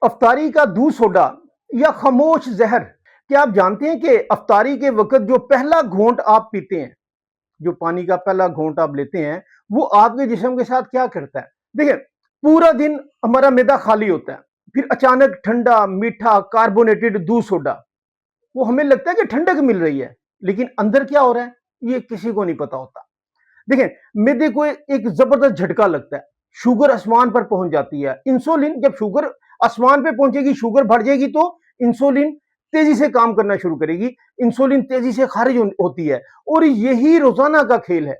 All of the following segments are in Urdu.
افطاری کا دودھ سوڈا یا خاموش زہر. کیا آپ جانتے ہیں کہ افطاری کے وقت جو پہلا گھونٹ آپ پیتے ہیں، جو پانی کا پہلا گھونٹ آپ لیتے ہیں، وہ آپ کے جسم کے ساتھ کیا کرتا ہے؟ دیکھیں، پورا دن ہمارا معدہ خالی ہوتا ہے، پھر اچانک ٹھنڈا میٹھا کاربونیٹڈ دودھ سوڈا، وہ ہمیں لگتا ہے کہ ٹھنڈک مل رہی ہے، لیکن اندر کیا ہو رہا ہے یہ کسی کو نہیں پتا ہوتا. دیکھیں، معدے کو ایک زبردست جھٹکا لگتا ہے، شوگر آسمان پر پہنچ جاتی ہے. انسولین جب شوگر آسمان پہ پہنچے گی، شوگر بڑھ جائے گی تو انسولین تیزی سے کام کرنا شروع کرے گی، انسولین تیزی سے خارج ہوتی ہے، اور یہی روزانہ کا کھیل ہے.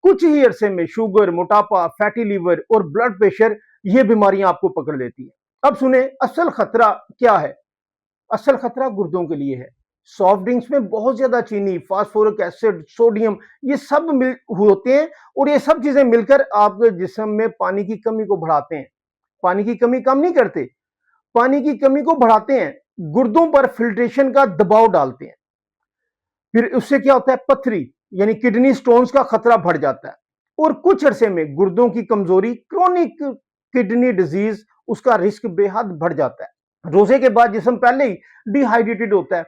کچھ ہی عرصے میں شوگر، موٹاپا، فیٹی لیور اور بلڈ پریشر، یہ بیماریاں آپ کو پکڑ لیتی ہیں. اب سنیں، اصل خطرہ کیا ہے؟ اصل خطرہ گردوں کے لیے ہے. سافٹ ڈرنکس میں بہت زیادہ چینی، فاسفورک ایسڈ، سوڈیم، یہ سب ہوتے ہیں، اور یہ سب چیزیں مل کر آپ کے جسم میں پانی کی کمی کو بڑھاتے ہیں. پانی کی کمی کم نہیں کرتے، پانی کی کمی کو بڑھاتے ہیں، گردوں پر فلٹریشن کا دباؤ ڈالتے ہیں. پھر اس سے کیا ہوتا ہے؟ پتھری یعنی کڈنی سٹونز کا خطرہ بڑھ جاتا ہے، اور کچھ عرصے میں گردوں کی کمزوری، کرونک کڈنی ڈیزیز، اس کا رسک بے حد بڑھ جاتا ہے. روزے کے بعد جسم پہلے ہی ڈی ہائیڈریٹڈ ہوتا ہے،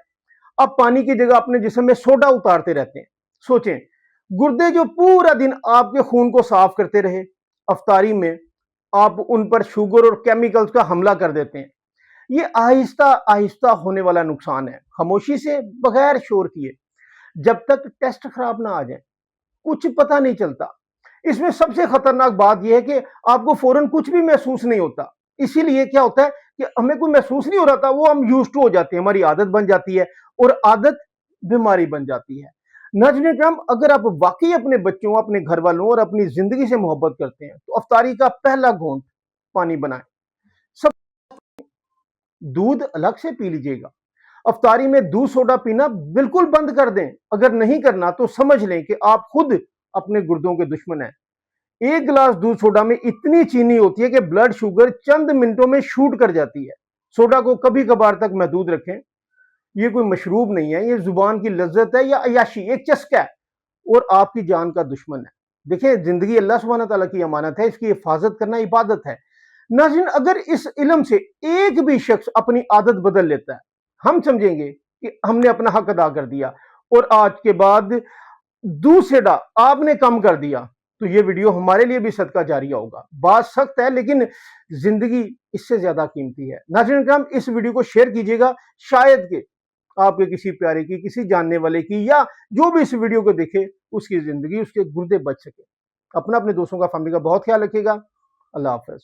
اب پانی کی جگہ اپنے جسم میں سوڈا اتارتے رہتے ہیں. سوچیں، گردے جو پورا دن آپ کے خون کو صاف کرتے رہے، افطاری میں آپ ان پر شوگر اور کیمیکلز کا حملہ کر دیتے ہیں. یہ آہستہ آہستہ ہونے والا نقصان ہے، خاموشی سے، بغیر شور کیے. جب تک ٹیسٹ خراب نہ آ جائے کچھ پتہ نہیں چلتا. اس میں سب سے خطرناک بات یہ ہے کہ آپ کو فوراً کچھ بھی محسوس نہیں ہوتا. اسی لیے کیا ہوتا ہے کہ ہمیں کوئی محسوس نہیں ہو رہا تھا، وہ ہم یوزڈ ٹو ہو جاتے ہیں، ہماری عادت بن جاتی ہے، اور عادت بیماری بن جاتی ہے. ناظرین اکرام، اگر آپ واقعی اپنے بچوں، اپنے گھر والوں اور اپنی زندگی سے محبت کرتے ہیں تو افطاری کا پہلا گھونٹ پانی بنائیں. سب دودھ الگ سے پی لیجئے گا. افطاری میں دودھ سوڈا پینا بالکل بند کر دیں. اگر نہیں کرنا تو سمجھ لیں کہ آپ خود اپنے گردوں کے دشمن ہیں. ایک گلاس دودھ سوڈا میں اتنی چینی ہوتی ہے کہ بلڈ شوگر چند منٹوں میں شوٹ کر جاتی ہے. سوڈا کو کبھی کبھار تک محدود رکھیں. یہ کوئی مشروب نہیں ہے، یہ زبان کی لذت ہے یا عیاشی، ایک چسکا ہے، اور آپ کی جان کا دشمن ہے. دیکھیں، زندگی اللہ سبحانہ تعالیٰ کی امانت ہے، اس کی حفاظت کرنا عبادت ہے. ناظرین، اگر اس علم سے ایک بھی شخص اپنی عادت بدل لیتا ہے، ہم سمجھیں گے کہ ہم نے اپنا حق ادا کر دیا، اور آج کے بعد دودھ سوڈا آپ نے کم کر دیا تو یہ ویڈیو ہمارے لیے بھی صدقہ جاریہ ہوگا. بات سخت ہے لیکن زندگی اس سے زیادہ قیمتی ہے. ناظرین اکرام، اس ویڈیو کو شیئر کیجئے گا، شاید کہ آپ کے کسی پیارے کی، کسی جاننے والے کی، یا جو بھی اس ویڈیو کو دیکھے اس کی زندگی، اس کے گردے بچ سکے. اپنے دوستوں کا، فیملی کا بہت خیال رکھیے گا. اللہ حافظ.